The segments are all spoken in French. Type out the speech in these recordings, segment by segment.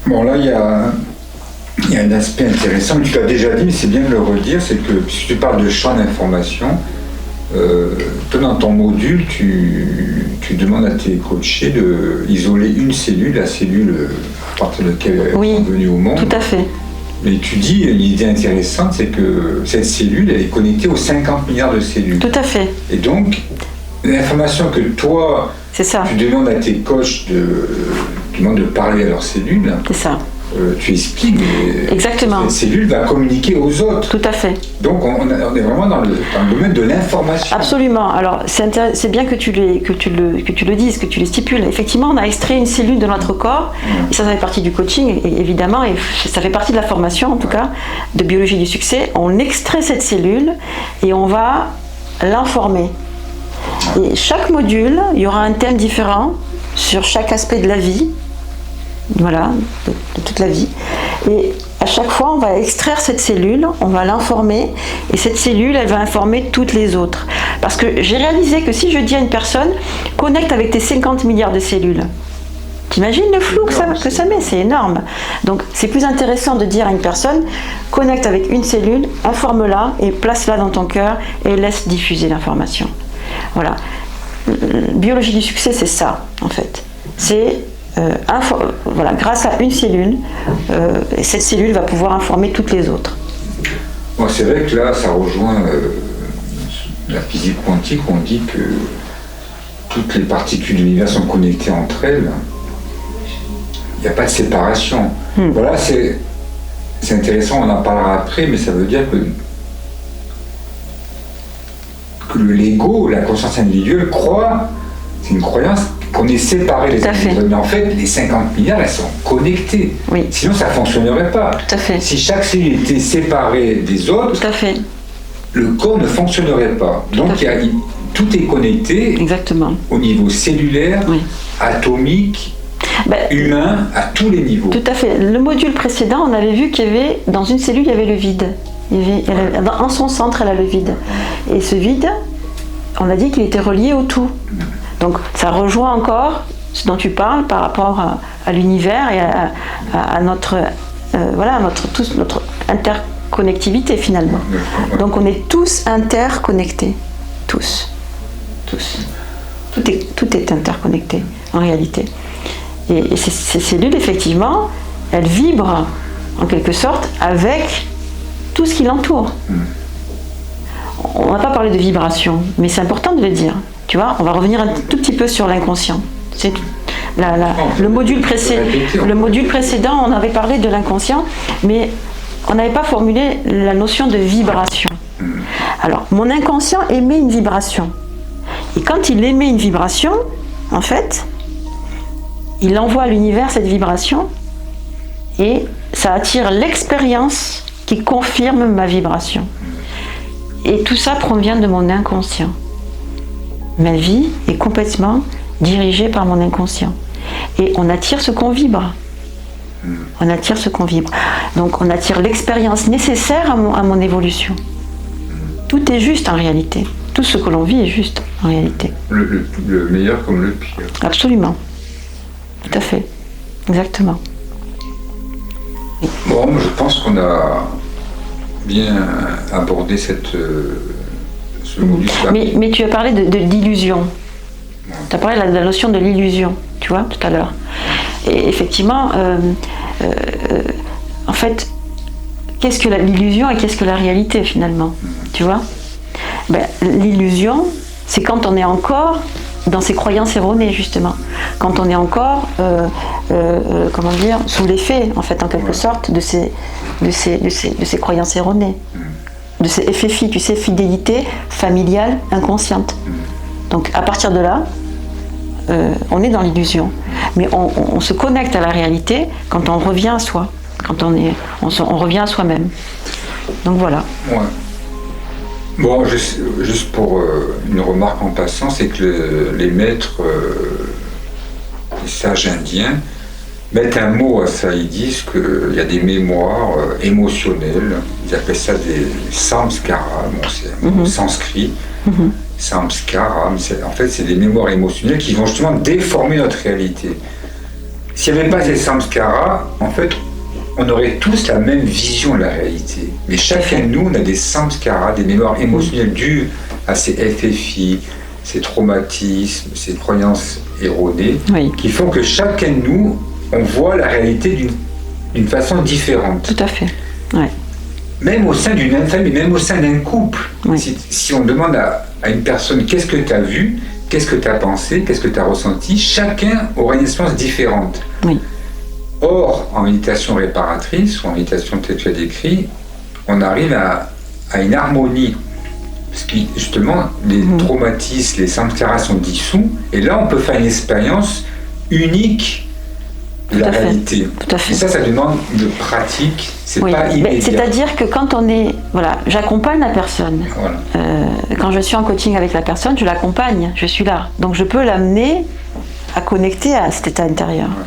Bon, là, il y a un aspect intéressant, tu l'as déjà dit, mais c'est bien de le redire, c'est que si tu parles de champ d'information, toi, dans ton module, tu demandes à tes coachés d'isoler une cellule, la cellule à partir de laquelle elle est venue au monde. Tout à fait. Mais tu dis, l'idée intéressante, c'est que cette cellule, elle est connectée aux 50 milliards de cellules. Tout à fait. Et donc, l'information que toi, tu demandes à tes coachs de parler à leurs cellules. C'est ça. Tu expliques, mais exactement. Cette cellule va communiquer aux autres. Tout à fait. Donc on est vraiment dans le domaine de l'information. Absolument. Alors c'est bien que tu le dises, que tu le stipules. Effectivement, on a extrait une cellule de notre corps, et ça fait partie du coaching, évidemment, et ça fait partie de la formation, en tout cas, de biologie du succès. On extrait cette cellule et on va l'informer. Et chaque module, il y aura un thème différent sur chaque aspect de la vie. Voilà, de toute la vie. Et à chaque fois, on va extraire cette cellule, on va l'informer, et cette cellule, elle va informer toutes les autres. Parce que j'ai réalisé que si je dis à une personne, connecte avec tes 50 milliards de cellules, t'imagines le flou que ça met, c'est énorme. Donc c'est plus intéressant de dire à une personne, connecte avec une cellule, informe-la, et place-la dans ton cœur, et laisse diffuser l'information. Voilà. Biologie du succès, c'est ça, en fait. C'est voilà, grâce à une cellule, cette cellule va pouvoir informer toutes les autres. Bon, c'est vrai que là, ça rejoint la physique quantique, où on dit que toutes les particules de l'univers sont connectées entre elles. Il n'y a pas de séparation. Voilà, c'est intéressant, on en parlera après, mais ça veut dire que l'ego, la conscience individuelle, croit, c'est une croyance, qu'on est séparés les uns des autres. Mais en fait, les 50 milliards, elles sont connectées. Oui. Sinon, ça ne fonctionnerait pas. Tout à fait. Si chaque cellule était séparée des autres, tout à fait. Le corps ne fonctionnerait pas. Donc, tout est connecté. Exactement. Au niveau cellulaire, atomique, humain, à tous les niveaux. Tout à fait. Le module précédent, on avait vu qu'il y avait, dans une cellule, il y avait le vide. En son centre, elle a le vide. Et ce vide, on a dit qu'il était relié au tout. Donc ça rejoint encore ce dont tu parles par rapport à l'univers et à notre interconnectivité finalement. Donc on est tous interconnectés. Tous. Tout est interconnecté en réalité. Et ces cellules, effectivement, elles vibrent en quelque sorte avec tout ce qui l'entoure. On n'a pas parlé de vibration, mais c'est important de le dire. Tu vois, on va revenir un tout petit peu sur l'inconscient. Le module précédent, on avait parlé de l'inconscient, mais on n'avait pas formulé la notion de vibration. Alors, mon inconscient émet une vibration. Et quand il émet une vibration, en fait, il envoie à l'univers cette vibration et ça attire l'expérience qui confirme ma vibration. Et tout ça provient de mon inconscient. Ma vie est complètement dirigée par mon inconscient. Et on attire ce qu'on vibre. On attire ce qu'on vibre. Donc on attire l'expérience nécessaire à mon évolution. Tout est juste en réalité. Tout ce que l'on vit est juste en réalité. Le meilleur comme le pire. Absolument. Tout à fait. Exactement. Oui. Bon, je pense qu'on a bien abordé ce module. Mais tu as parlé d'illusion. Tu as parlé de la notion de l'illusion, tu vois, tout à l'heure. Et effectivement, en fait, qu'est-ce que l'illusion et qu'est-ce que la réalité finalement, tu vois? L'illusion, c'est quand on est encore dans ses croyances erronées, justement. Quand on est encore, sous l'effet, en fait, en quelque sorte, de ces croyances erronées. De ces FFI, tu sais, fidélité familiale inconsciente. Donc à partir de là, on est dans l'illusion. Mais on se connecte à la réalité quand on revient à soi, quand on revient à soi-même. Donc voilà. Ouais. Bon, juste pour une remarque en passant, c'est que les maîtres, les sages indiens, mettent un mot à ça. Ils disent qu'il y a des mémoires émotionnelles. Ils appellent ça des samskaras. Bon, c'est un mot sanskrit. Samskaras. En fait, c'est des mémoires émotionnelles qui vont justement déformer notre réalité. s'il n'y avait pas ces samskaras, en fait, on aurait tous la même vision de la réalité. Mais chacun de nous, on a des samskaras, des mémoires émotionnelles dues à ces FFI, ces traumatismes, ces croyances erronées, qui font que chacun de nous, on voit la réalité d'une façon différente. Tout à fait. Ouais. Même au sein d'une même famille, même au sein d'un couple. Si on demande à une personne qu'est-ce que tu as vu, qu'est-ce que tu as pensé, qu'est-ce que tu as ressenti, chacun aura une expérience différente. Oui. Or, en méditation réparatrice, ou en méditation telle que tu as décrit, on arrive à une harmonie. Parce que justement, les traumatismes, les samskaras sont dissous, et là on peut faire une expérience unique de la réalité. Tout à fait. Et ça demande de pratique, c'est pas immédiat. C'est-à-dire que quand on est... Voilà, j'accompagne la personne. Voilà. Quand je suis en coaching avec la personne, je l'accompagne, je suis là. Donc je peux l'amener à connecter à cet état intérieur. Ouais.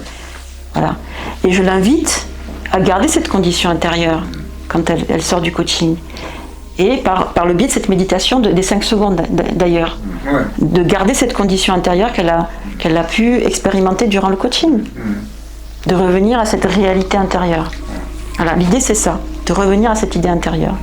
Voilà. Et je l'invite à garder cette condition intérieure quand elle sort du coaching. Et par le biais de cette méditation des 5 secondes d'ailleurs, de garder cette condition intérieure qu'elle a pu expérimenter durant le coaching. De revenir à cette réalité intérieure. Voilà, l'idée c'est ça, de revenir à cette idée intérieure.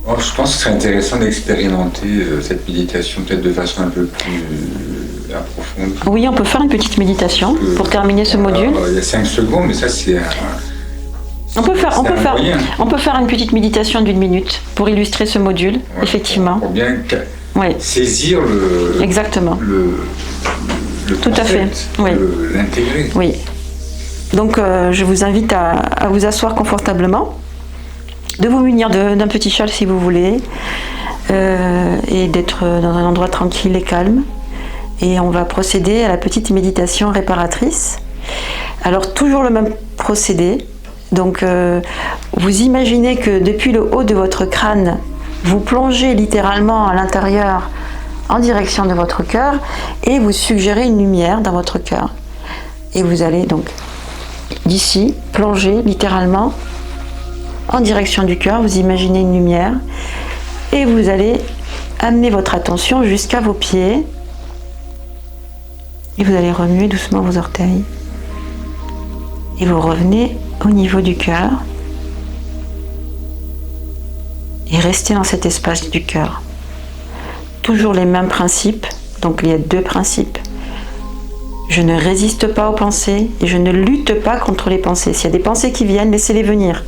Alors, je pense que ce serait intéressant d'expérimenter cette méditation peut-être de façon un peu plus approfondie. Oui, on peut faire une petite méditation pour terminer ce module. Il y a 5 secondes, mais ça c'est on peut faire une petite méditation d'1 minute pour illustrer ce module, effectivement. Pour bien saisir Exactement. le tout concept, à fait. L'intégrer. Oui. Donc je vous invite à vous asseoir confortablement, de vous munir d'un petit châle si vous voulez, et d'être dans un endroit tranquille et calme. Et on va procéder à la petite méditation réparatrice. Alors toujours le même procédé. Donc vous imaginez que depuis le haut de votre crâne, vous plongez littéralement à l'intérieur en direction de votre cœur et vous suggérez une lumière dans votre cœur. Et vous allez donc d'ici plonger littéralement en direction du cœur, vous imaginez une lumière et vous allez amener votre attention jusqu'à vos pieds et vous allez remuer doucement vos orteils. Et vous revenez au niveau du cœur et restez dans cet espace du cœur. Toujours les mêmes principes, donc il y a 2 principes. Je ne résiste pas aux pensées et je ne lutte pas contre les pensées. S'il y a des pensées qui viennent, laissez-les venir.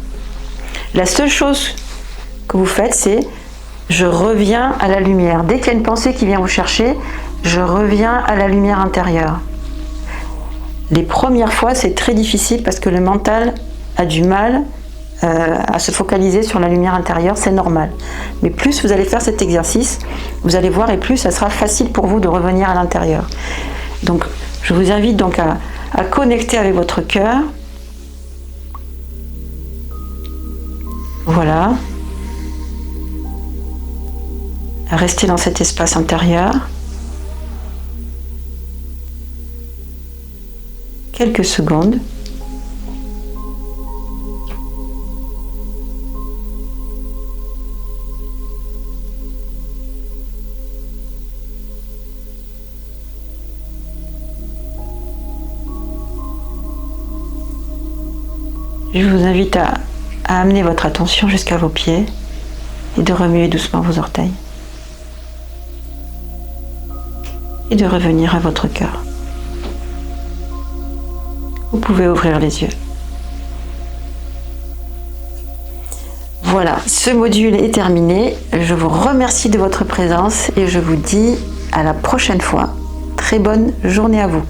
La seule chose que vous faites, c'est je reviens à la lumière. Dès qu'il y a une pensée qui vient vous chercher, je reviens à la lumière intérieure. Les premières fois, c'est très difficile parce que le mental a du mal à se focaliser sur la lumière intérieure, c'est normal. Mais plus vous allez faire cet exercice, vous allez voir, et plus ça sera facile pour vous de revenir à l'intérieur. Donc, je vous invite donc à connecter avec votre cœur. Voilà. À rester dans cet espace intérieur. Quelques secondes. Je vous invite à amener votre attention jusqu'à vos pieds et de remuer doucement vos orteils. Et de revenir à votre cœur. Vous pouvez ouvrir les yeux. Voilà, ce module est terminé. Je vous remercie de votre présence et je vous dis à la prochaine fois. Très bonne journée à vous.